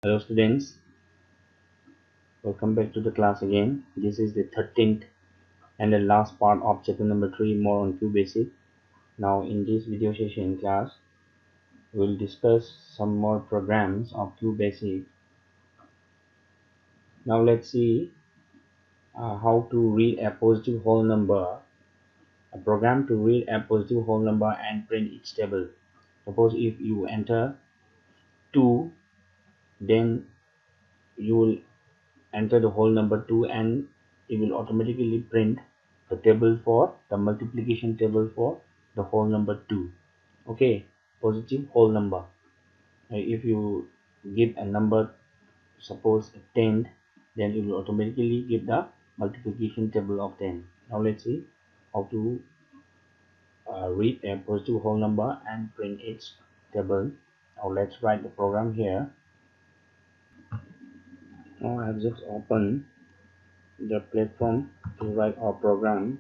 Hello students, welcome back to the class again. This is the 13th and the last part of chapter number 3, more on QBasic. Now in this video session class, we'll discuss some more programs of QBasic. Now let's see how to read a positive whole number. A program to read a positive whole number and print its table. Suppose if you enter 2, then you will enter the whole number 2 and it will automatically print the table for the multiplication table for the whole number 2. Okay, positive whole number. If you give a number, suppose 10, then it will automatically give the multiplication table of 10. Now let's see how to read a positive whole number and print its table. Now let's write the program here. Now I have just opened the platform to write our program.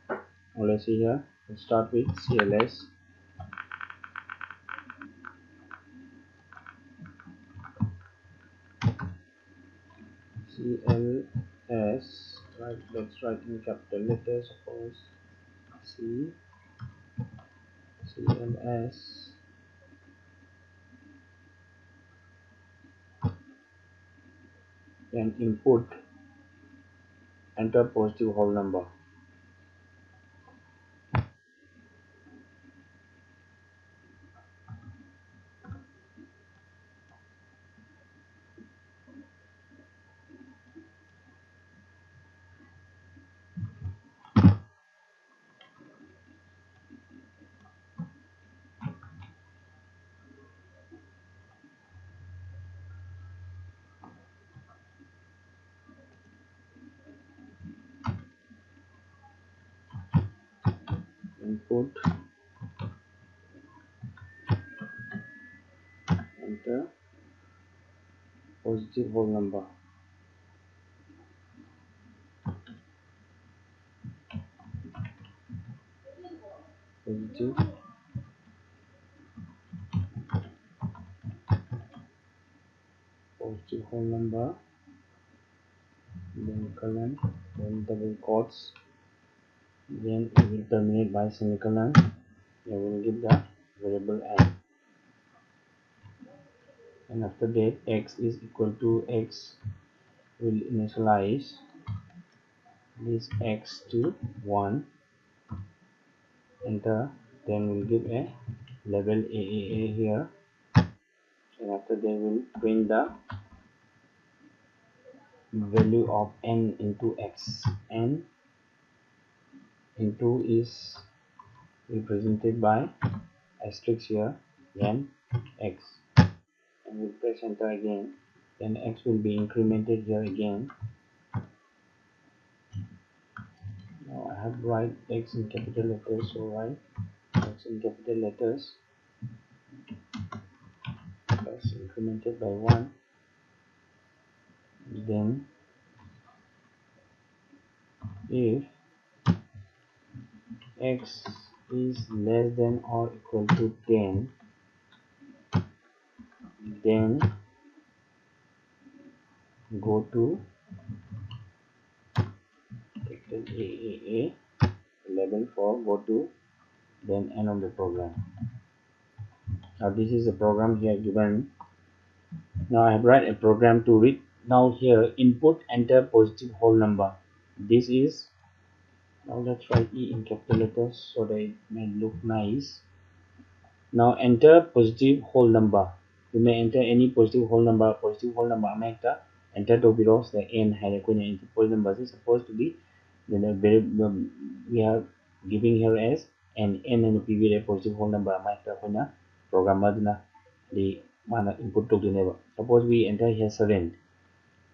Now let's see here. Let's start with CLS. CLS. Right. Let's write in capital letters. Suppose CLS. Then input. Enter positive whole number. Input. Enter positive whole number. Positive whole number. Then colon. Then double quotes. Then it will terminate by semicolon. Then we will give the variable n. And after that, x is equal to x. Will initialize this x to 1. Enter. Then we'll give a label AAA here. And after that, we'll print the value of n into x. N into is represented by asterisk here, then x. And we'll press enter again. Then x will be incremented here again. Now I have write x in capital letters, so write x in capital letters plus incremented by 1. Then if x is less than or equal to 10, then go to capital AAA label for go to, then end of the program. Now this is a program here given. Now I have write a program to read. Now here input enter positive whole number. This is, now let's write E in capital letters so that it may look nice. Now enter positive whole number. You may enter any positive whole number. Positive whole number make the enter to below the n higher into whole numbers is supposed to be we are giving here as n and p positive whole number make the program the mana input to never. Suppose we enter here 7.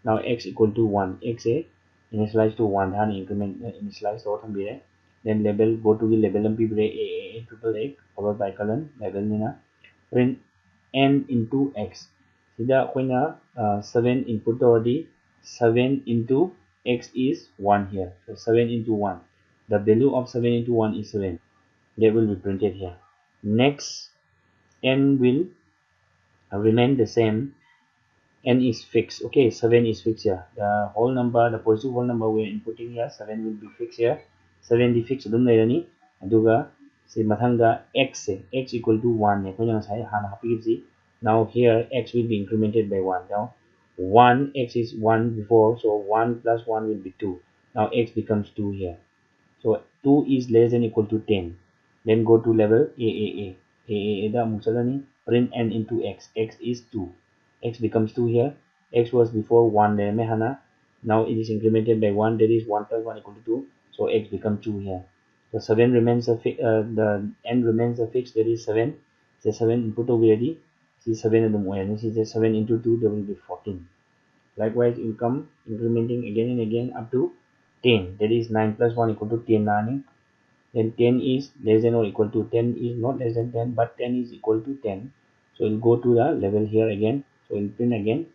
Now x equal to 1. X a initialize to 1 and increment initialize or then label go to the label and a triple x followed by colon label nina print n into x. Sida koina 7 input already 7 into x is 1 here. So 7 into 1. The value of 7 into 1 is 7. That will be printed here. Next n will remain the same. n is fixed. Okay, 7 is fixed here. The whole number, the positive whole number we are inputting here, 7 will be fixed here. 7 is fixed adum leirani. Aduga si mathanga x x equal to 1 ne koina sai hana hapigibsi. Now here x will be incremented by 1. Now 1 x is 1 before, so 1 plus 1 will be 2. Now x becomes 2 here. So 2 is less than equal to 10. Then go to level A. Da musalani print n into x. X is 2. X becomes 2 here. X was before 1 there mehana. Now it is incremented by 1. That is 1 plus 1 equal to 2. So x becomes 2 here. So 7 remains a the n remains a fixed. That is 7. So 7 input already. See 7 at the moment. This is 7 into 2. That will be 14. Likewise, you come incrementing again and again up to 10. That is 9 plus 1 equal to 10 nani. Then 10 is less than or equal to 10 is not less than 10, but 10 is equal to 10. So we'll go to the level here again. So we'll print again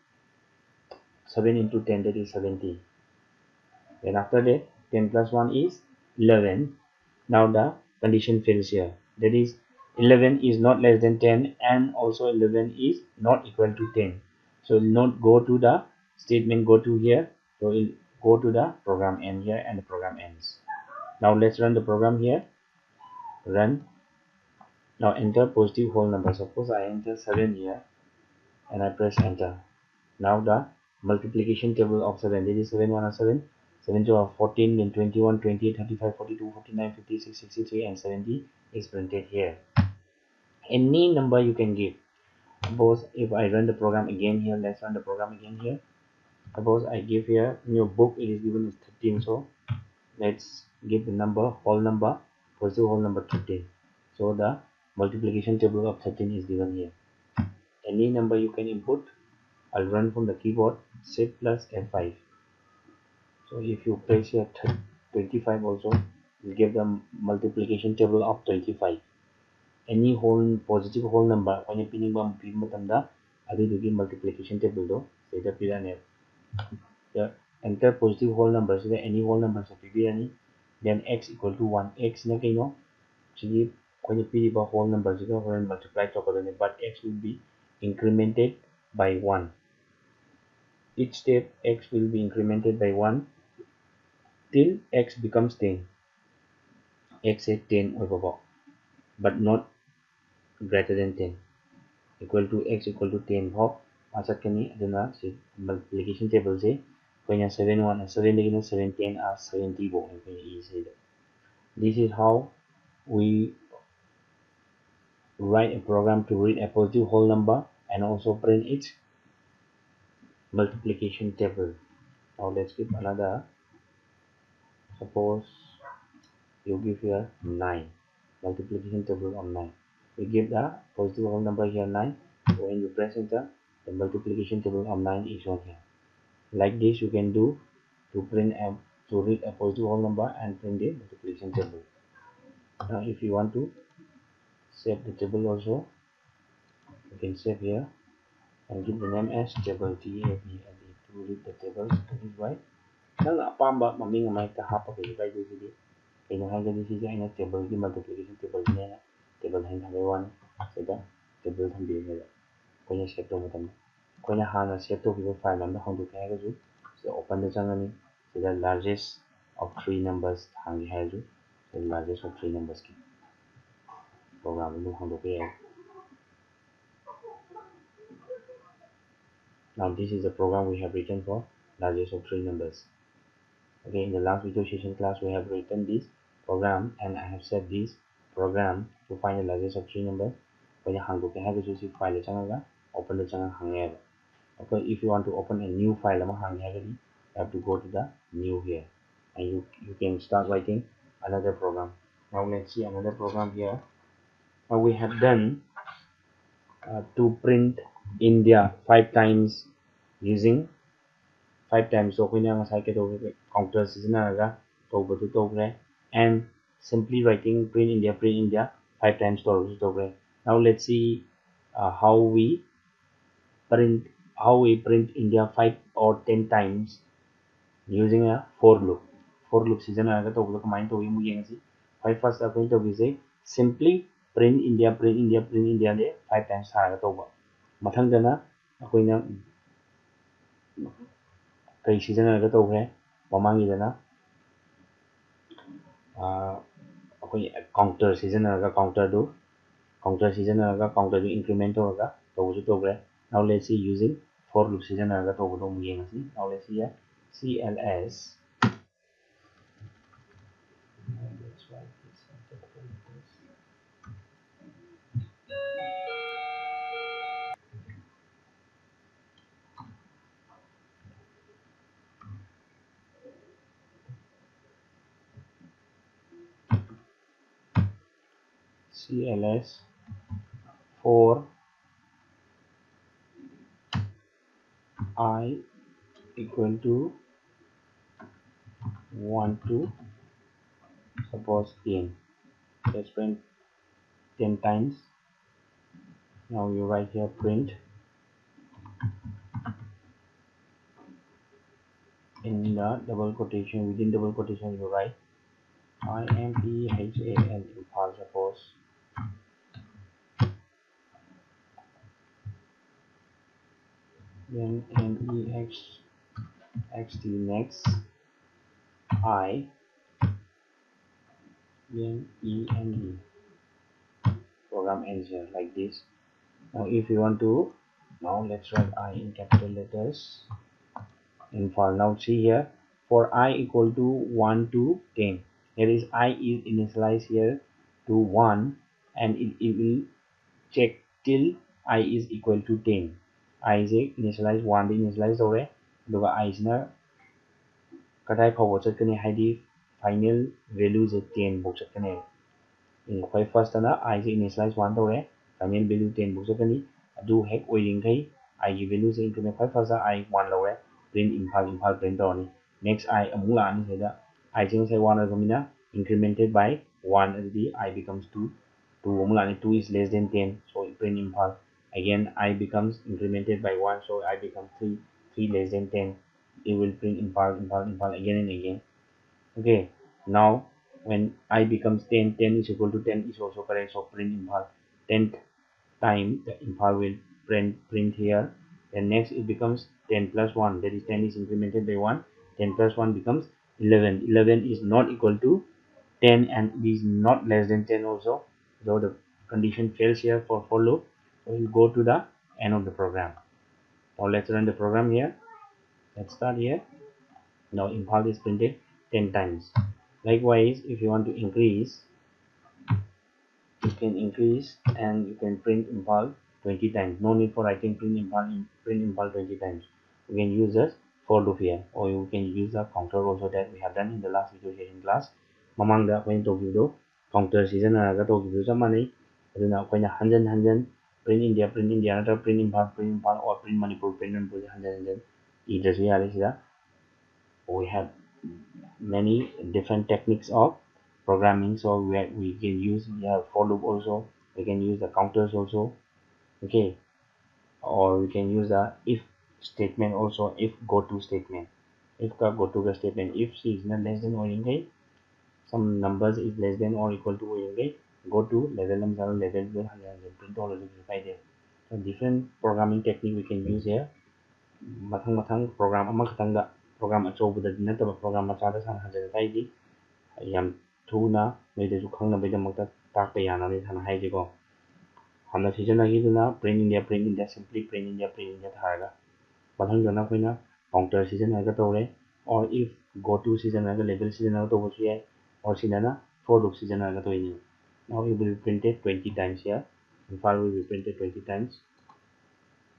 7 into 10, that is 70. Then after that 10 plus 1 is 11. Now the condition fails here. That is 11 is not less than 10 and also 11 is not equal to 10. So we'll not go to the statement, go to here. So we'll go to the program end here and the program ends. Now let's run the program here. Run. Now enter positive whole number. Suppose I enter 7 here and I press enter. Now the multiplication table of 7. This is 7 1 are 7. 7 2 are 14, then 21, 28, 35, 42, 49, 56, 63 and 70 is printed here. Any number you can give. Suppose if I run the program again here, let's run the program again here. Suppose I give here in your book it is given as 13, so let's give the number whole number, positive whole number 13. So the multiplication table of 13 is given here. Any number you can input. I'll run from the keyboard Shift plus F5. So if you press here 25 also, you give the multiplication table of 25. Any whole positive whole number when you pinning bam pin matamda adugi multiplication table do seda pirane. The enter positive whole number, so any whole number sa pirani, then x equal to 1. X na kayo sige when you pin ba whole number siga when multiply to but x will be incremented by 1. Each step x will be incremented by 1 till x becomes 10. X is 10 over, but not greater than 10. Equal to x equal to 10 hop. Masat kani aduna si multiplication table say kanya 7 1 and 7 again 7 10 are 70 bo easy. This is how we write a program to read a positive whole number and also print its multiplication table. Now let's give another. Suppose you give here 9, multiplication table of 9. We give the positive whole number here 9. So when you press enter, the multiplication table of 9 is shown here. Like this you can do to read a positive whole number and print the multiplication table. Now if you want to save the table also, you can save here and give the name as table TABLE to read the tables. That is why nang apamba maming may kahapa kayo by DVD. Kaya hanggang this is a table की multiplication table ने table है हमें one सेदा table हम भी है कोई ने set तो मतलब कोई ने हाँ ना set तो किसी file में हम तो क्या है जो से open the चंगा नहीं सेदा largest of 3 numbers हम है जो the largest of 3 numbers की program में हम तो क्या है. Now this is the program we have written for largest of 3 numbers. Okay, in the last video session class we have written this program and I have set this program to find the largest of 3 numbers. When you hang okay, have to see file open the channel hang. Okay, if you want to open a new file you have to go to the new here and you can start writing another program. Now let's see another program here. Now we have done to print India 5 times using 5 times. So kung nga sa counter sizinaraga to and simply writing print India 5 times to. Now let's see how we print India 5 or 10 times using a for loop. For loop sizinaraga to kumain to mo yang si 5 first going to say simply print India 5 times haraga to. Mathang dana ako na kay sizinarga tawre mamangidana akhoi counter sizinarga counter sizinarga counter du increment tawraga tawju tawre. Now let's see using for loop sizinarga tawbu do yengasi. Now let's see here cls. Let's write this cls for I equal to 1 to suppose 10. Let's print 10 times. Now you write here print in the double quotation, within double quotation you write IMPHAL impulse suppose, then NEXT next I, then END. Program ends here like this. Now if you want to, now let's write I in capital letters in file. Now see here, for I equal to 1 to 10, here is I is initialized here to 1 and it will check till I is equal to 10. I is initialize 1 initialize tawre aduga I is na kadai phawo chatkani haidi final value is 10 box chatkani. In khoi first na I is initialize 1 tawre final value 10 box chatkani adu hek oiring kai I gi value is increment khoi first I 1 lawre print impal print tawni. Next I amung la ani seda I jing say 1 agamina incremented by 1 adi I becomes 2. 2 amung la ni 2 is less than 10, so print impal. Again I becomes incremented by 1, so I becomes 3. 3 less than 10, it will print impal again and again. Okay, now when I becomes 10, 10 is equal to 10 is also correct, so print impal. 10th time the impal will print here. Then next it becomes 10 plus 1, that is 10 is incremented by 1. 10 plus 1 becomes 11. 11 is not equal to 10 and it is not less than 10 also, so the condition fails here for loop. So we'll go to the end of the program. Now let's run the program here. Let's start here. Now impulse is printed 10 times. Likewise, if you want to increase, you can increase and you can print impulse 20 times. No need for writing print impulse 20 times. You can use this for loop here, or you can use the counter also that we have done in the last video session class. Mamang da when to video counter season ga to video sa mani aduna koina hanjan print India na print impulse or print Manipur hanjan either here we have many different techniques of programming, so we can use for loop also, we can use the counters also. Okay, or we can use the if statement also, if go to statement. If ka go to the statement, if c is not less than or equal, some numbers is less than or equal to or equal, go to level print all of it. So different programming technique we can use here. Mathang program amakatangda program achobudadi nataba program machada sana hajada taidi yam thuna noidasu khangnabaidamata takpa yanani sana haijiko hamna sijanagiduna print India simply print India tharaga mathangdana koina counter sijanaga tawre, or if go to sijanaga label sijanaga tawbasu yai, or sinana for loop sijanaga toini. Now it will be printed 20 times here. File will be printed 20 times.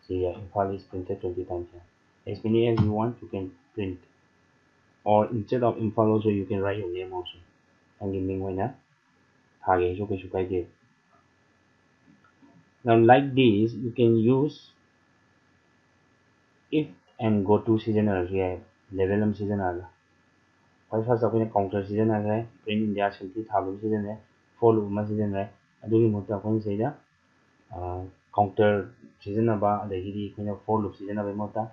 See here, file is printed 20 times here. As many as you want, you can print. Or instead of info also, you can write your name also. And give me one. Now like this, you can use if and go to season here. Level season first of all, counter season print India simply tablet season for loop season doing what say that counter season about the for loop season of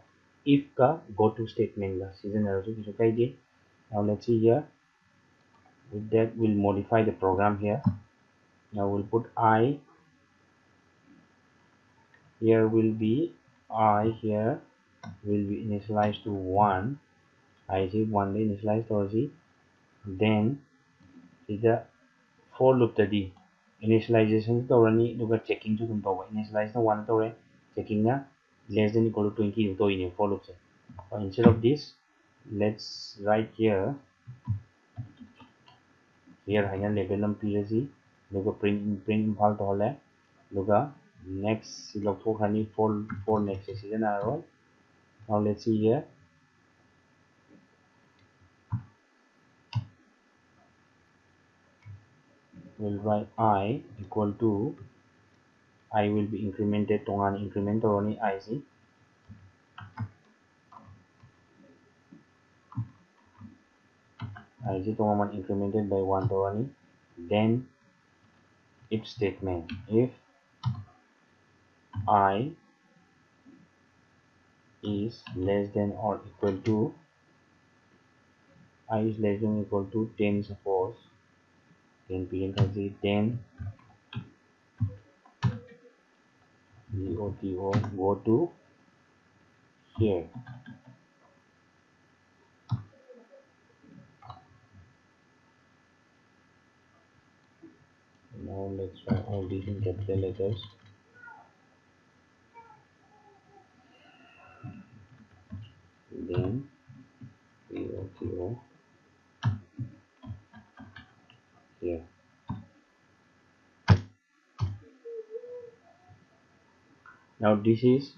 if ka go to statement the season now let's see here. With that we'll modify the program here. Now we'll put I here, will be I here will be initialized to 1 I see 1 day initialized or see then is the for loop tadi initialization to run duga checking to to initialize the 1 to checking na less than equal to 20 to in for loop so instead of this let's write here hanya level num psc duga print infal to hole duga next log for honey for next season arrow now let's see here we'll write I equal to I will be incremented to an increment or only I see I see to one incremented by 1 to only then if statement if I is less than or equal to I is less than or equal to 10 suppose then print as the 10 go to here now let's try all these in capital letters then go here now this is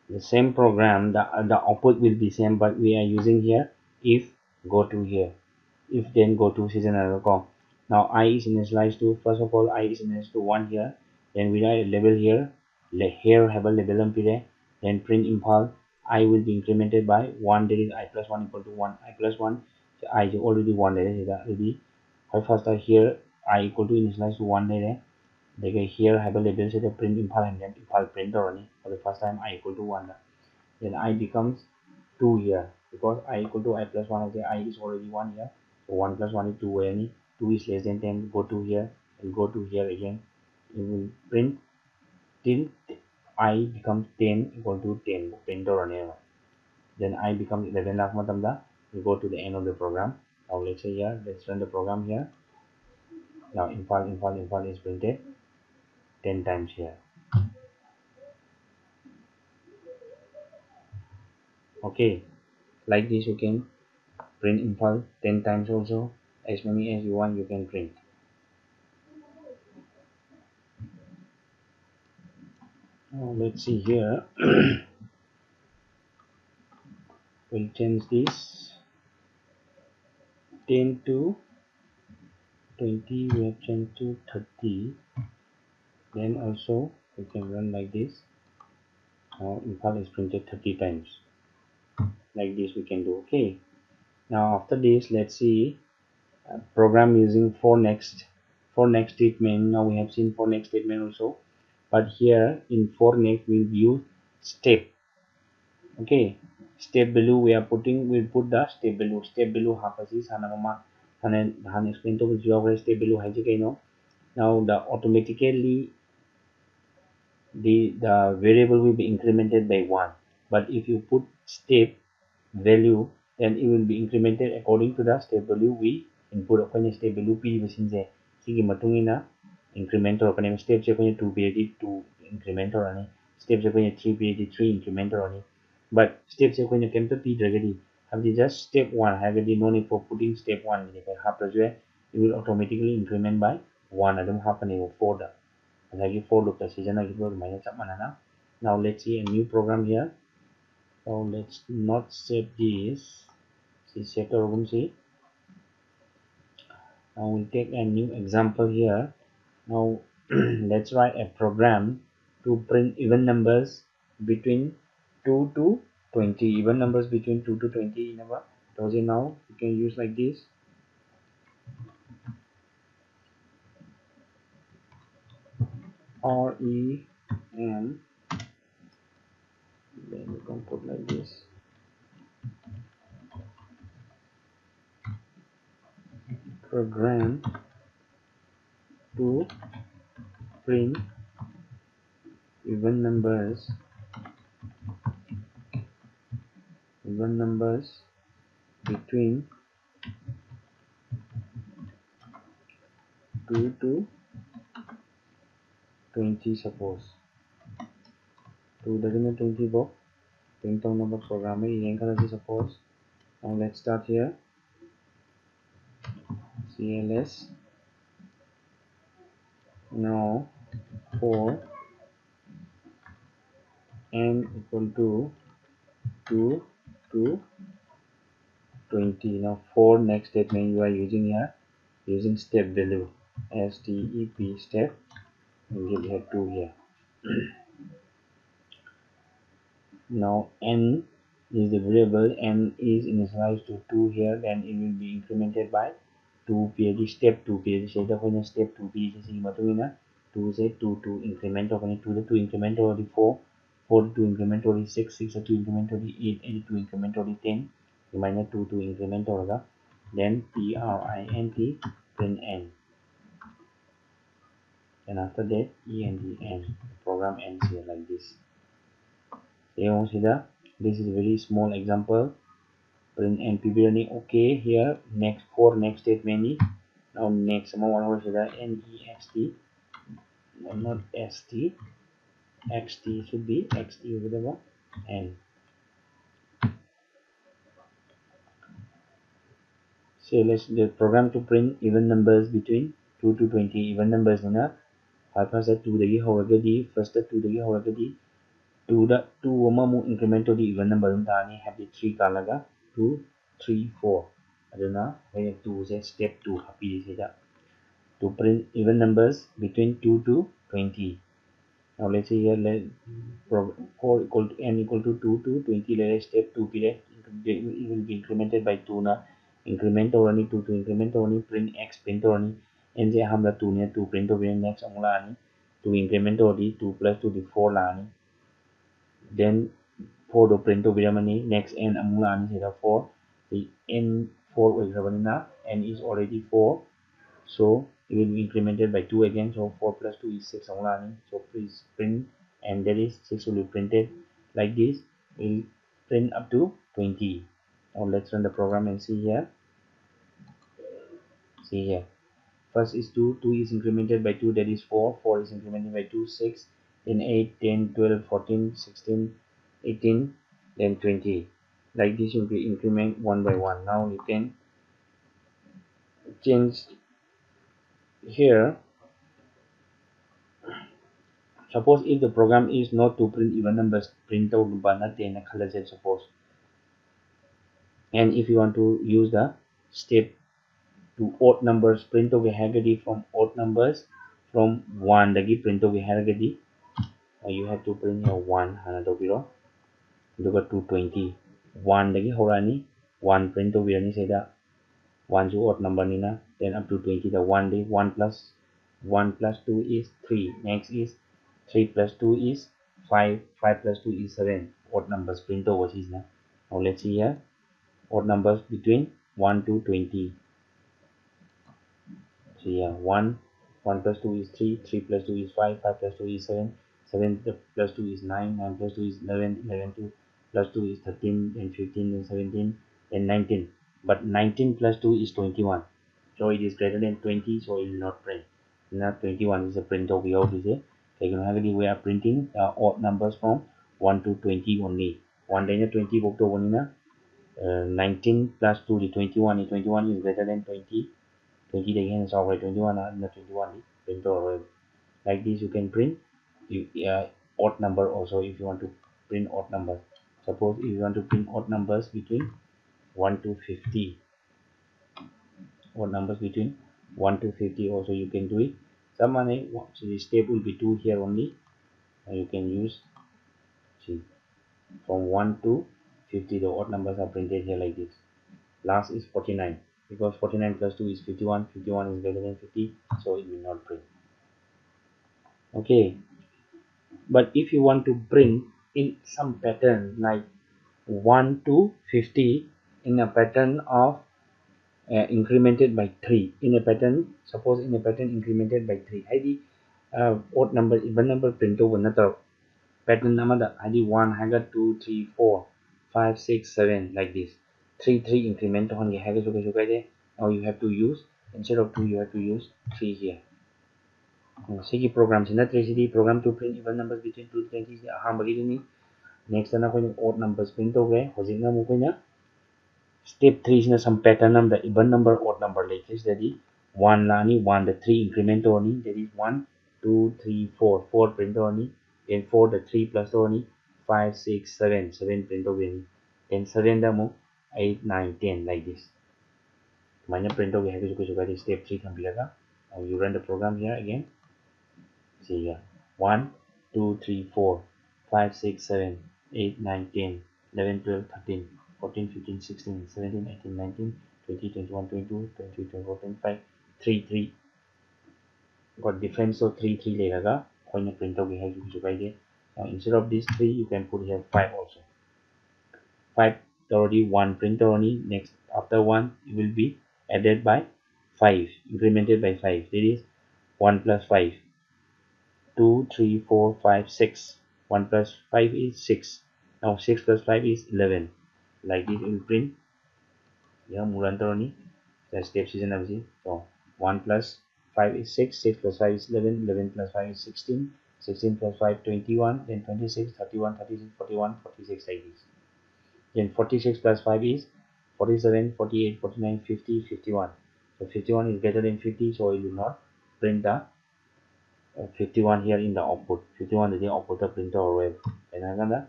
the same program the output will be same but we are using here if go to here if then go to season.com now I is initialized to first of all I is initialized to 1 here then we write a label here here have a label period then print impulse I will be incremented by 1 that is I plus 1 equal to 1 I plus 1 so I is already 1 that is already first here I equal to initialize to 1 there like here have a label say the print impulse and then impulse print only for the first time I equal to 1 then I becomes 2 here because I equal to I plus 1 okay I is already 1 here so 1 plus 1 is 2 any 2 is less than 10 go to here and go to here again it will print till I becomes 10 equal to 10 print or then I becomes 11 last matamda we go to the end of the program now let's say here let's run the program here now infall is printed 10 times here okay like this you can print infall 10 times also as many as you want you can print now let's see here we'll change this 10 to 20 we have changed to 30 then also we can run like this now infall is printed 30 times like this we can do okay now after this let's see program using for next statement now we have seen for next statement also but here in for next we'll use step okay step below we are putting we'll put the step below half as is han explain to geography step below now the automatically the variable will be incremented by 1 but if you put step value then it will be incremented according to the step value we input step value p increment step 2 period 2 increment step 3 period 3 increment but step have just step 1 have no need for putting step 1 it will automatically increment by 1 half for the for loop now let's see a new program here so let's not save this see now we'll take a new example here now let's write a program to print even numbers between 2 to 20 even numbers between 2 to 20 in our now you can use like this REM then you can put like this program to print even numbers even numbers between 2 to 20. Suppose 2 doesn't 20 book print down number program suppose. Now let's start here. CLS now for n equal to 2 to 20. Now for next statement you are using here, using step value step step, and give here 2 here. Now n is the variable, n is initialized to 2 here, then it will be incremented by 2 period step 2 period say the point step 2 period si matuna 2 say 2 to increment of 2 to increment of 4 4 to increment of 6 6 to increment of 8 8 to increment of 10 minus 2 to increment of then print print n, and after that end program ends here like this. This is a very small example. Print n p okay here. Next for next statement. Now next one was next not st xt should be xt over the n. So let's the program to print even numbers between 2 to 20 even numbers in a first 2 dagi horagadi first 2 dagi horagadi 2 da 2 amamu incremental di even number tani have the 3 kalaga 2 3 4 aduna when 2 say step 2 happy sida to print even numbers between 2 to 20. Now let's say here let 4 equal to n equal to 2 to 20. Let's step 2 period it will be incremented by 2 na increment only 2 to increment only print x print only n je hamla 2 ne 2 print over next amula ani 2 increment only 2 plus 2 the 4 la ani then 4 to print over money next n amula ani say 4 the n 4 will na n is already 4, so it will be incremented by 2 again, so 4 plus 2 is 6 only. So please print, and that is 6 will be printed like this. We'll print up to 20. Now let's run the program and see here. See here, first is 2 2 is incremented by 2, that is 4 4 is incremented by 2 6, then 8 10 12 14 16 18, then 20. Like this will be increment one by one. Now you can change here. Suppose if the program is not to print even numbers, print out banner then color set suppose. And if you want to use the step to odd numbers, print over hagadi from odd numbers from 1 dagi print over hagadi. You have to print here 1 another biro. You got 220. 1 dagi horani 1 print over ni say that 1 to odd number nina, then up to 20 the 1 day 1 plus 2 is 3. Next is 3 plus 2 is 5, 5 plus 2 is 7. Odd numbers print over is now. Now let's see here. Odd numbers between 1 to 20. See here 1 plus 2 is 3, 3 plus 2 is 5, 5 plus 2 is 7, 7 plus 2 is 9, 9 plus 2 is 11, 11 plus 2 is 13, then 15, then 17, then 19. But 19 plus 2 is 21. So it is greater than 20, so it will not print. Not 21 is a print of the out is a. We are printing odd numbers from 1 to 20 only. 1 then 20 book to 1 19 plus 2 the 21 is 21 is greater than 20. 20 again is over 21 and 21 print over. Like this you can print odd number also if you want to print odd number. Suppose if you want to print odd numbers between 1 to 50. Odd numbers between 1 to 50 also you can do it. Someone so the step will be 2 here only, and you can use see from 1 to 50 the odd numbers are printed here like this. Last is 49 because 49 plus 2 is 51, 51 is greater than 50, so it will not print. Okay, but if you want to print in some pattern like 1 to 50 in a pattern of incremented by 3 in a pattern, suppose in a pattern incremented by 3 ID odd number even number print over another pattern number ID 1 haga 2 3 4 5, 6, 7 like this. 3 increment on the. Now you have to use, instead of 2 you have to use 3 here. See program program to print even numbers between 2 to 20 next odd numbers print step 3 is some pattern number even number odd number like this, that is 1 lani 1 the 3 increment only, that is 1 2 3 4 4 print only, then 4 the 3 plus only 5 6 7 7 print only, then 7 the 8 9 10 like this. Minor print we have to step 3 computer. Now you run the program here again. See here 1 2 3 4 5 6 7 8 9 10 11 12 13 14 15 16 17 18 19 20 21 22 23 24 25 3 3 got difference, so 3 3 later when you print out we have to divide. Now instead of this 3 you can put here 5 also. 5 already 1 print only, next after 1 it will be added by 5 incremented by 5, that is 1 plus 5 2 3 4 5 6, 1 plus 5 is 6. Now 6 plus 5 is 11, like this in print ya mulantaroni. The step season of so 1 plus 5 is 6, 6 plus 5 is 11, 11 plus 5 is 16, 16 plus 5 21, then 26 31 36 41 46 like this. Then 46 plus 5 is 47 48 49 50 51. So 51 is greater than 50, so it will not print the 51 here in the output. 51 is the output of printer or web, and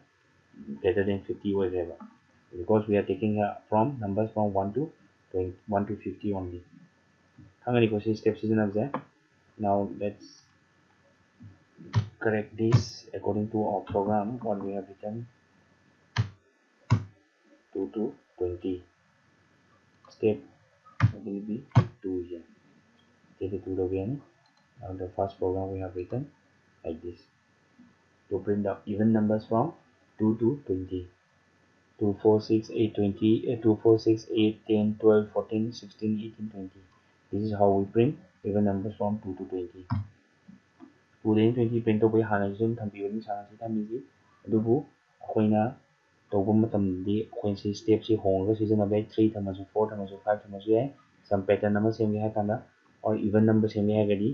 greater than 50 whatever, because we are taking from numbers from 1 to 20, 1 to 50 only. How many question steps is enough there? Now let's correct this according to our program what we have written. 2 to 20 step will be 2 here. Take it to the again. Now the first program we have written like this, to print the even numbers from 2 to 20. 2 4 6 8 20 2 4 6 8 10 12 14 16 18 20. This is how we print even numbers from 2 to 20. 2 đến 20 print tꯧꯕ ꯍꯥꯟꯅ ꯁꯨꯝ ꯊꯝꯕꯤꯕꯅꯤ ꯁꯥꯟꯅꯁꯤ ꯊꯝꯃꯤꯁꯤ, ꯑꯗꯨꯕꯨ ꯑꯩꯈꯣꯏꯅ ꯇꯧꯕ ꯃꯇꯝꯗꯤ ꯑꯩꯈꯣꯏꯅ ꯁꯤ ꯁ꯭ꯇꯦꯞꯁꯤ ꯍꯣꯡꯉꯒ ꯁꯤꯖꯤꯟꯅꯕ ꯌꯥꯏ. 3 ꯊꯝꯃꯁꯨ 4 ꯊꯝꯃꯁꯨ 5 ꯊꯝꯃꯁꯨ ꯌꯥꯏ. ꯁꯝ ꯄꯦꯇꯔꯟ ꯑꯃ ꯁꯦꯝꯒꯦ ꯍꯥꯏ ꯀꯥꯟꯗ or even number ꯁꯦꯝꯒꯦ ꯍꯥꯏꯔꯒꯗꯤ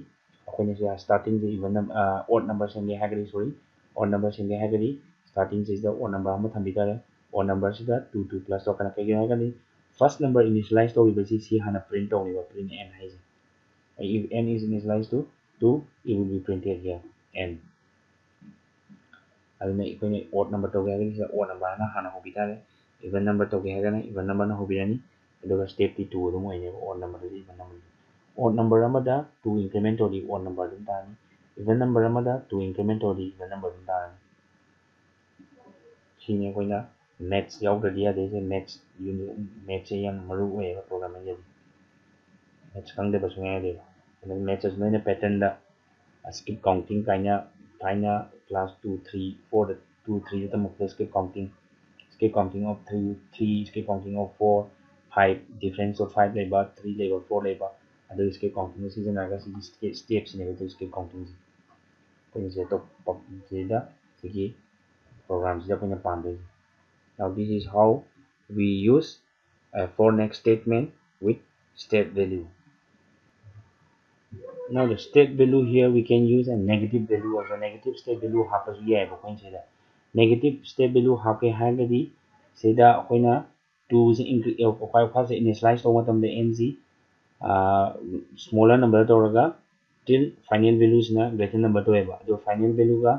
ꯑꯩꯈꯣꯏꯅ ꯁꯤ ꯁ꯭ꯇꯥꯔꯇꯤꯡꯁꯦ even odd number ꯁꯦꯝꯒꯦ ꯍꯥꯏꯔꯒꯗꯤ odd number ꯁꯦꯝꯒꯦ ꯍꯥꯏꯔꯒꯗꯤ ꯁ꯭ꯇꯥꯔꯇꯤꯡꯁꯤꯗ odd number ꯑꯃ ꯊꯝꯕꯤꯇꯥꯔꯦ. odd numberꯁꯤꯗ 2 2 plus ꯇꯧꯔꯛꯀꯅꯤ. ꯀꯩꯒꯤꯅꯣ ꯍꯥꯏꯔꯒꯗꯤ first number initialize ꯇꯧꯔꯤꯕꯁꯤ ꯁꯤ ꯍꯥꯟꯅ print ꯇꯧꯅꯦꯕ, print n ꯍꯥꯏꯁꯦ. If n is initialized to 2, it will be printed here n. aduna ikoi odd number tauge hagani odd number na hana hobitare, even number tauge hagana even number na hobirani, aduga step 2 adum oine odd number di even number. odd number amada 2 increment odi odd number dum tani, even number amada 2 increment odi even number dum tani. Sine koina maths yaudadi ade se maths maths yang maru oye programming jadi maths kangde basu ngade. Maths as noina pattern da skip counting kaina class 2 3 4 the 2 3 the skip counting of 3 skip counting of 4 5 difference of 5 labor 3 labor 4 labor adu skip counting season aga steps ne to skip counting ko je to pop da sigi programs da punya pandai. Now this is how we use a for next statement with step value. Now the step value here we can use a negative value also. Negative step value hapas yeah but when say that negative step value hake hagadi say da koina 2 is increase initialize to matam the nz smaller number to till final values na greater number to eba the final value ga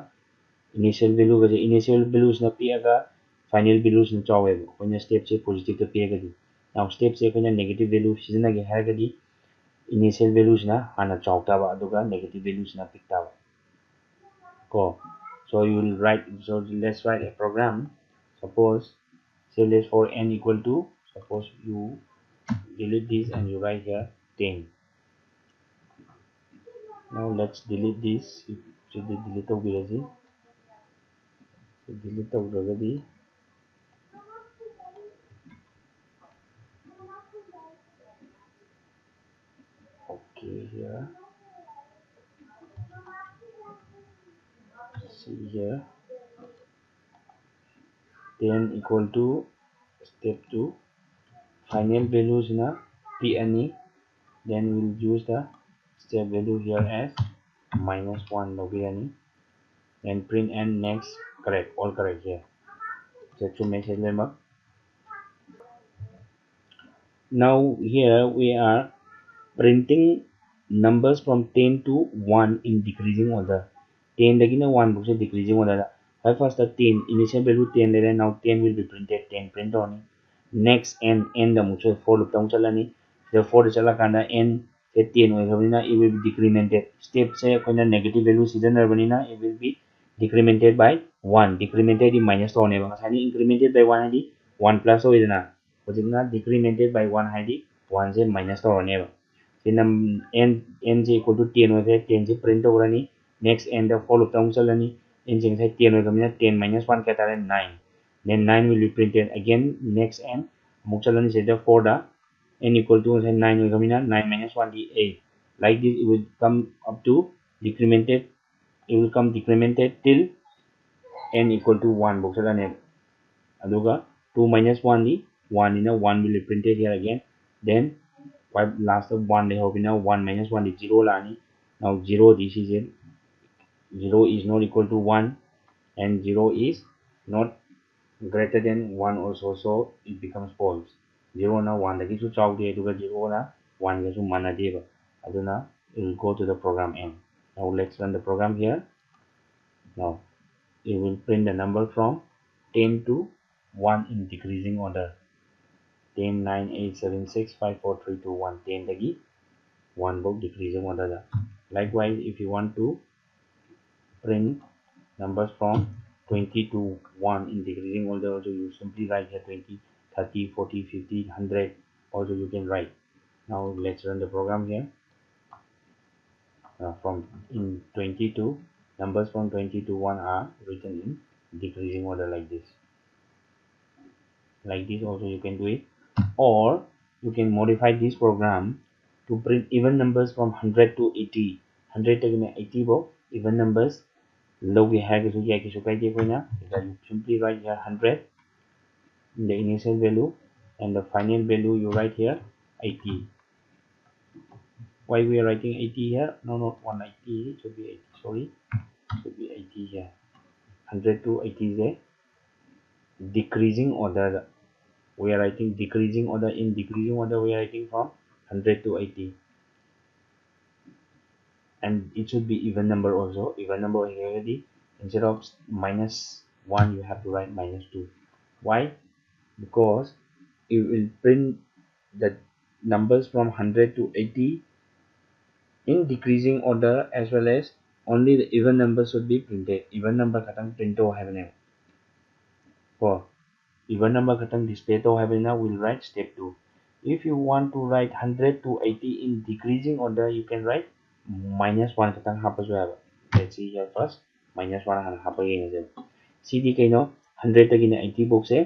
initial values na piaga final values na chaweba koina step se positive to piaga di. Now step se koina negative value sizna ge hagadi initial values na hana chawtaba aduga negative values na piktaba ko. So you will write, so let's write a program. Suppose say let's for n equal to, suppose you delete this and you write here 10. Now let's delete this. So delete already. Okay, here see here 10 equal to step 2 final values in a p any, then we'll use the step value here as -1 no p any, and print and next correct, all correct here. Set to message lemma. Now here we are printing numbers from 10 to 1 in decreasing order. 10 lagi na 1 bukse decreasing order. First the 10 initial value 10 there, now 10 will be printed, 10 print on. Next n the mucho 4 loop down chalani. The 4 chala kanda n se 10 it will be decremented. Step say when negative value season it will be decremented by 1. Decremented in minus to neba. Incremented by 1 ID 1 plus o idana. Decremented by 1 ID 1 से minus to neba. n equal to 10 होता है 10 से print हो रहा next n the for loop down चलनी n से 10 होगा 10 minus 1 कहता है 9, then 9 will be printed again next n मुक चलनी से the 4 da n equal to 9 होगा 9 minus 1 is 8. Like this it will come up to decremented, it will come decremented till n equal to 1 मुक चलनी aduga 2 minus 1 di 1 in a 1 will be printed here again, then last of 1 they have now 1 minus 1 is 0 lani. Now 0 this is it, 0 is not equal to 1 and 0 is not greater than 1 also, so it becomes false. 0 na 1 lagi su chau de aduga 0 na 1 ga su mana de ba aduna it will go to the program end. Now let's run the program here. Now it will print the number from 10 to 1 in decreasing order. 10 9 8 7 6 5 4 3 2 1 10 lagi 1 book decreasing order. Likewise if you want to print numbers from 20 to 1 in decreasing order, also you simply write here 20 30 40 50 100 also you can write. Now let's run the program here. From in 20 to numbers from 20 to 1 are written in decreasing order like this. Like this also you can do it, or you can modify this program to print even numbers from 100 to 80. 100 to 80 bo even numbers low we have is you simply write here 100 in the initial value and the final value you write here 80. Why we are writing 80 here? No, not 180, it should be 80, sorry, it should be 80 here. 100 to 80 is a decreasing order. We are writing decreasing order. In decreasing order we are writing from 100 to 80, and it should be even number also. Even number already, instead of -1 you have to write -2. Why? Because it will print the numbers from 100 to 80 in decreasing order, as well as only the even number should be printed. Even number khatang print to have name. For even number khatang display to have now we'll write step 2. If you want to write 100 to 80 in decreasing order, you can write -1 khatang hapa so have. Let's see here first. -1 hapa again. See the kaino 100 tagina 80 box se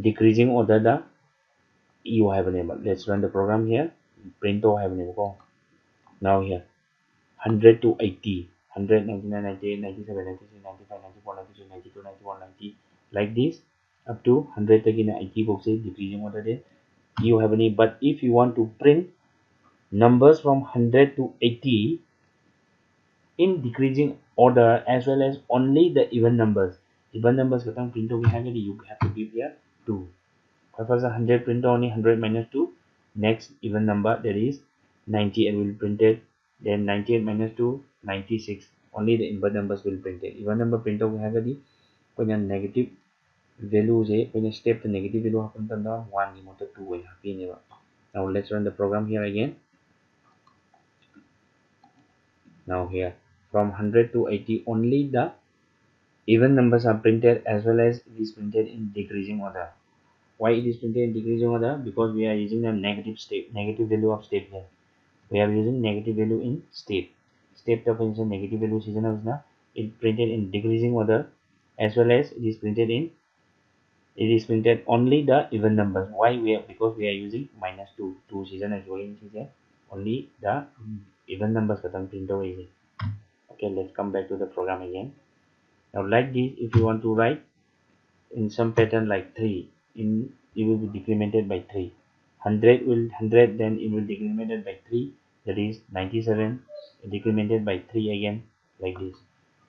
decreasing order da you have name. Let's run the program here. Print to have name ko. Now here 100 to 80, 100 99 98 97 96 95 94 96 92 91 90, like this up to 100 again 80 boxes decreasing order there you have any. But if you want to print numbers from 100 to 80 in decreasing order, as well as only the even numbers katang print we have, you have to give here 2. First 100 print only 100 minus 2, next even number that is 98 will be printed, then 98 minus 2 96, only the even numbers will be printed. Even number print we have when a negative value is when a step the negative value happen tanda 1 ni motor 2 way happy never. Now let's run the program here again. Now here from 100 to 80 only the even numbers are printed, as well as it is printed in decreasing order. Why it is printed in decreasing order? Because we are using the negative value of step here. We are using negative value in step. Step definition negative value season is now it printed in decreasing order, as well as it is printed only the even numbers. Why? Because we are using -2 season as well in only the even numbers katang print over easy. Okay, let's come back to the program again. Now like this, if you want to write in some pattern like 3, in it will be decremented by 3. 100, then it will decremented by 3, that is 97, decremented by 3 again, like this.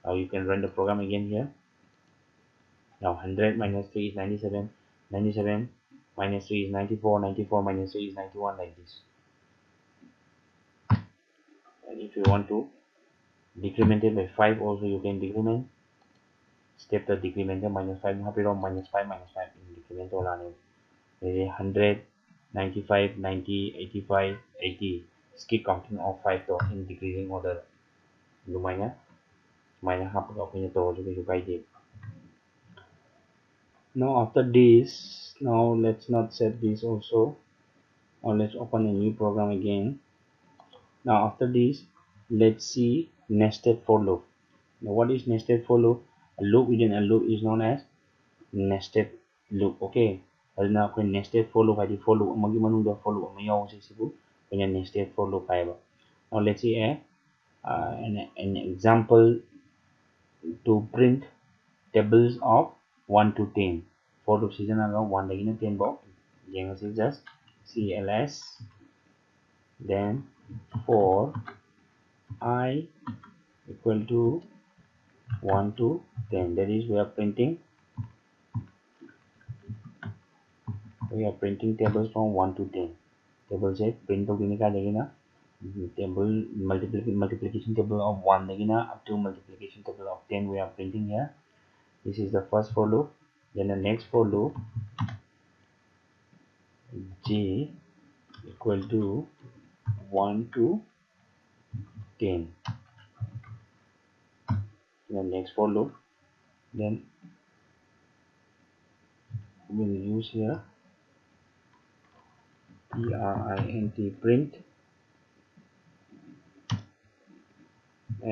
Now you can run the program again here. Now 100 minus 3 is 97, 97 minus 3 is 94, 94 minus 3 is 91, like this. And if you want to decrement it by 5 also, you can decrement. Step the decrementer minus 5 minus 5 minus 5 in decremental line. 100, 95, 90, 85, 80. Just keep counting of 5 to in decreasing order. Lumanya, minus half of the to you guide it. Now after this, now let's not set this also. Now let's open a new program again. Now after this, let's see nested for loop. Now what is nested for loop? A loop within a loop is known as nested loop. Okay. Aduna ako'y nested for loop hadi for loop amagi manungda for loop amayaw sa sibu kanya nested for loop kaya ba. Now let's see an example to print tables of 1 to 10. For loop season aga 1 lagi na 10 box. Yang is just CLS, then for I equal to 1 to 10. That is we are printing tables from 1 to 10. Table set print to gini ka lagi na table multiplication table of 1 lagi na up to multiplication table of 10 we are printing here. This is the first for loop. Then the next for loop, j equal to 1 to 10. The next for loop, then we will use here print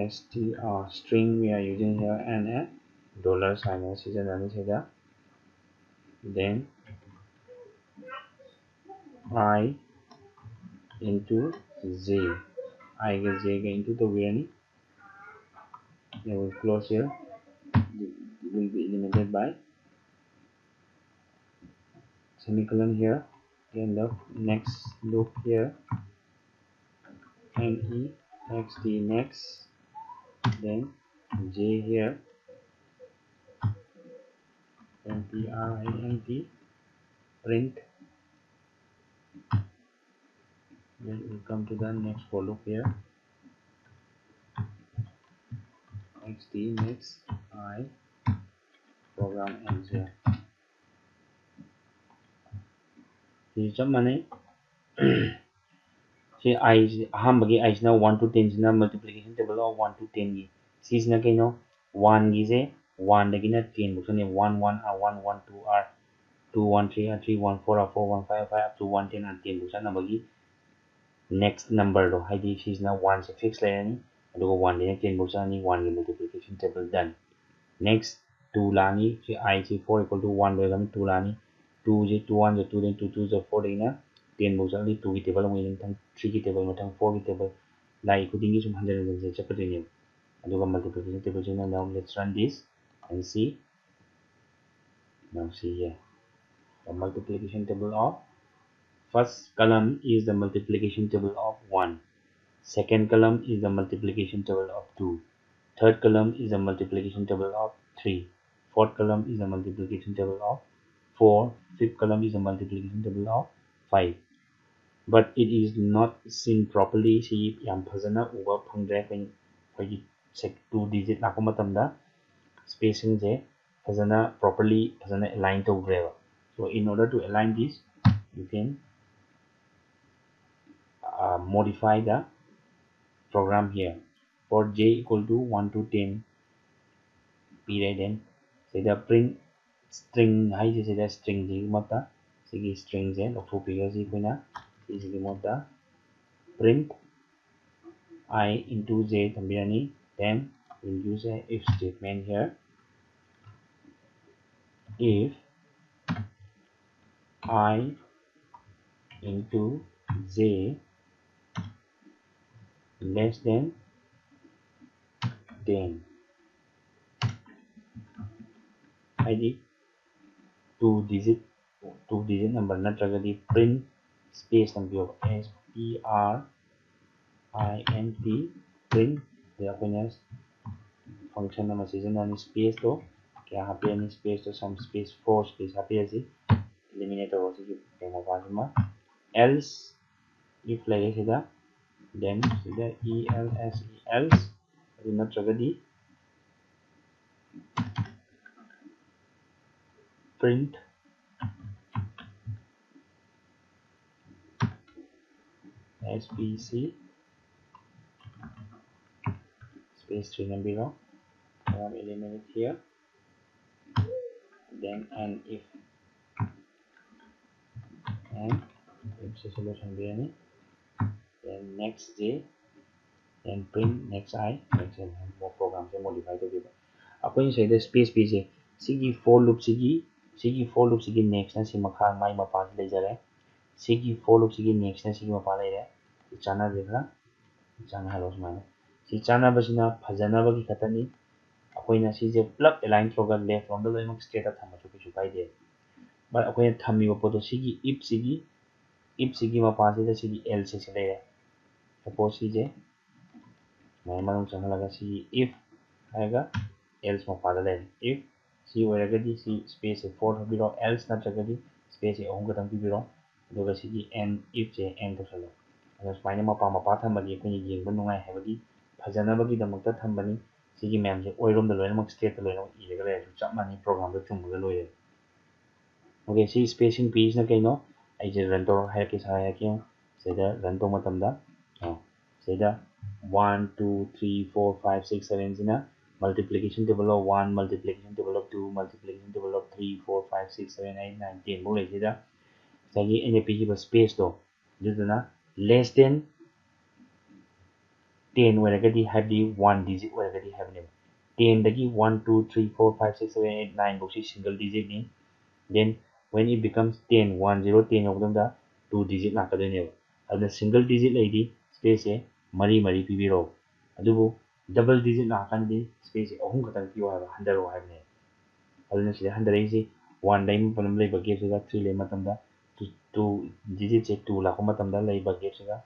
str string we are using here and a dollar sign is here. Then I into z, I get j into the variant. Then we close here. It will be eliminated by semicolon here. Then the next loop here, ne next the next, then j here, then print. Then we come to the next for loop here, next the next I, program ends here. This is money. See, ahambagi I is now 1 to 10 is now multiplication table of 1 to 10 gi. See is na kayo 1 gi se 1 lagi na 10 buksan 1 1 r 1 1 2 r 2 1 3 r 3 1 4 r 4 1 5 5 up to 1 10 r 10 buksan na bagi next number do haidi si is na 1 se fix la yani adugo 1 din 10 buksan ni 1 gi multiplication table done. Next 2 lani si I si 4 equal to 1 do gami 2 lani 2 je 2 1 je 2 then 2 2 je 4 din na 10 buksan ni 2 gi table mo yin tang 3 gi table mo tang 4 gi table lai ikuding gi sum 100 je chapter ni adugo multiplication table jina. Now let's run this and see. Now see here the multiplication table of first column is the multiplication table of 1, second column is the multiplication table of 2, third column is the multiplication table of 3, fourth column is the multiplication table of 4, fifth column is the multiplication table of 5. But it is not seen properly. See yam phazana uba phangdre when 2 digit lako matamda spacing je phazana properly phazana align to grave. So in order to align this, you can modify the program here. For j equal to 1 to 10 period, then say the print string hay say the string ji mata sige string je lo fu figure ji kuina sige mata print I into j thambirani. Then we'll use a if statement here. If I into j less than 10 id two digit number natragadi print space tambiyo sprint print de akoina function nama seasonal space to kya happy any space to some space 4 space happy as eliminator also demo pasma else if like sida then sida else natragadi print spc space 3 and below eliminate here then and if solution be any then next day then print next I next and more program se modify to give apoi say the space page sigi for loop sigi next na si makha mai mapa le jare sigi for loop sigi next na sigi mapa le re chana dekha chana halos mai si chana basina phajana ba ki khatani apoi na si je plug align throga left from the line straight up thama chu chu pai de but apoi thami ba poto sigi if sigi mapa se sigi else se le suppose si je mai manung chana laga si if आएगा else मपादा ले if si ओइरगदी si space 4 बिरो else नत्रगदी space 3 गतंग बिरो दुगा सिगी and if J end तसलो अगर स्माइना मपा थमबदी अखोनी येंगबा नुंगाय हैबदी फजनबगी दमकता थमबनी सिगी मैम जे ओइरोम द लोइनमक स्टेट द लोइनमक इरेगा ले चप मानी प्रोग्राम द चुंबगा लोइरे ओके सी स्पेसिंग पेज न कइनो आई जे रन तो है के सा है क्यों सेदा रन तो मतमदा सेदा 1 2 3 4 5 6 7 जिना multiplication table of 1 multiplication table of 2 multiplication table of 3 4 5 6 7 8 9 10 bo lai sida sagi np ki space to juduna less than 10 where gadi have the one digit where gadi have ne 10 dagi 1 2 3 4 5 6 7 8 9 boxi single digit ni then when it becomes 10 1 0 10 yogdam da two digit na kadene adna single digit lady space e mari mari pibiro adubu double digit na kan di space ahum katang piwa ha 100 ro ha ne aduna sida 100 is 1 dai panam lei ba gap sida 3 lei matam da 2 digit che 2 la ko matam da lei ba gap sida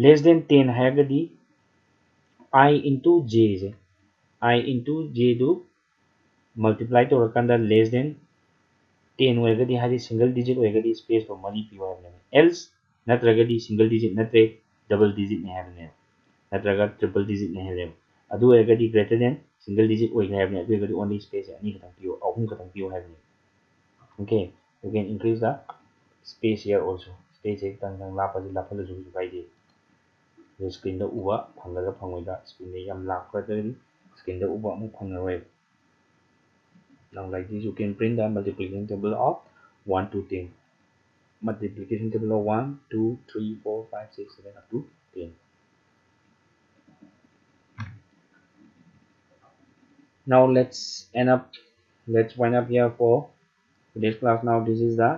less than 10 ha ga di I into j is I into j do multiply to rakanda less than 10 ओइरगदी हादि single digit ओइरगदी space तो मरी पिवा है else नत्रगदी single digit नत्रे double digit ने है नत्रगा triple digit ने है अदु ओइरगदी greater than single digit ओइग है अदु ओइरगदी only space ani खतम पियो अहुम खतम पियो है okay you can increase the space here also space एक तंग तंग लाप जी लाफल जो बाय दे the screen दा उवा फंगदा फंगोइदा screen दे यम लाप करतरी screen दा उवा मु फंगरोय now like this you can print the multiplication table of 1 to 10 multiplication table of 1 2 3 4 5 6 7 up to 10 now let's wind up here for today's class. Now this is the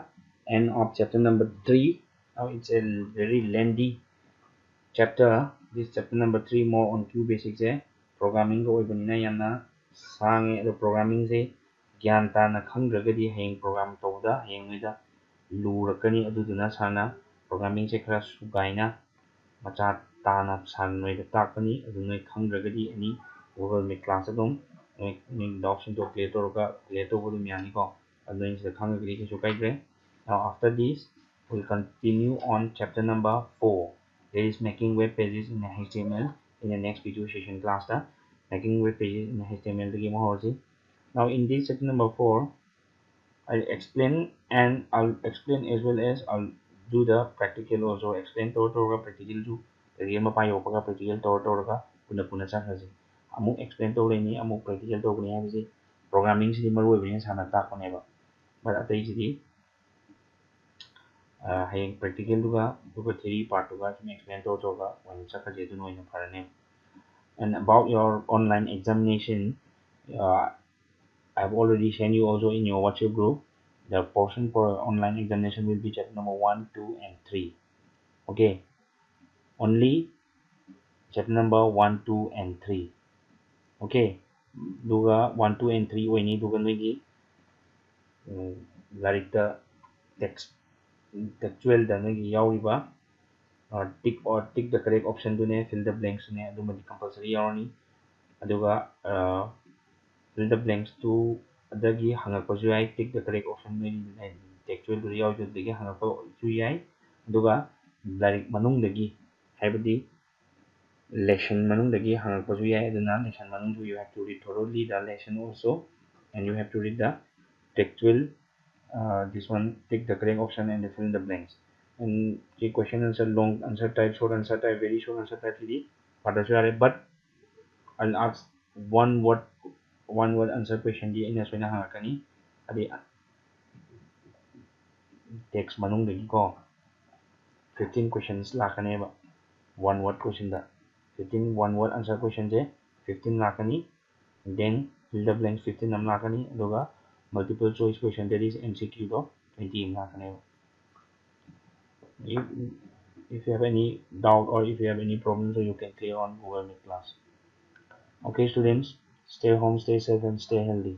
end of chapter number 3. Now it's a very lengthy chapter. This chapter number 3 more on QBasic se programming ko oibanina yamna sange the programming se gyan ta na khangragadi heng program tawda heng ida lurakani aduduna sana programming se khara sugaina macha tana sanoi da takani adunoi khangragadi ani google meet class adum ni docs into play to ka play to bodum yani ko adunoi se khangragadi ke sukai now after this we'll continue on chapter number 4. There is making web pages in HTML in the next video session class. Making web pages in HTML the game horse. Now in this chapter number 4, I'll explain and I'll explain as well as I'll do the practical also. Explain to practical to the game of practical to puna chakhaji. Amuk explain to ni amuk practical to ni programming si maru ni sana ta koneba. But at the hayeng practical duga theory part duga explain to when chakhaji du no in parane. And about your online examination, I've already sent you also in your WhatsApp group. The portion for online examination will be chapter number 1, 2, and 3. Okay, only chapter number 1, 2, and 3. Okay, duga 1, 2, and 3 we need duga nigi ꯂꯥꯏꯔꯤꯛꯇ textual ꯅꯣꯏꯒꯤ ꯌꯥꯎꯔꯤꯕ tick or tick the correct option ꯗꯨꯅꯦ fill the blanks ꯅꯦ ꯑꯗꯨꯃꯗꯤ compulsory ꯌꯥꯎꯔꯅꯤ ꯑꯗꯨꯒ fill the blanks to ꯑꯗꯒꯤ ꯍꯪꯉꯛꯄꯁꯨ ꯌꯥꯏ tick the correct option ꯅꯣꯏ textual ꯗꯨꯗ ꯌꯥꯎꯔꯤꯗꯨꯗꯒꯤ ꯍꯪꯉꯛꯄꯁꯨ ꯌꯥꯏ ꯑꯗꯨꯒ ꯂꯥꯏꯔꯤꯛ ꯃꯅꯨꯡꯗꯒꯤ ꯍꯥꯏꯕꯗꯤ lesson manungdagi hangakpasu yai aduna lesson manungdu you have to read thoroughly the lesson also and you have to read the textual this one tick the correct option and fill in the blanks and the question answer long answer type short answer type very short answer type really but I'll ask one word answer question di ina soina hangakani adi text manungdagi ko 15 questions lakaneba one word question da 15 one word answer question je 15 lakani then fill the blanks 15 nam lakani aduga multiple choice question that is MCQ do 20 lakani if you have any doubt or if you have any problems so you can clear on Google Meet class. Okay students, stay home, stay safe and stay healthy.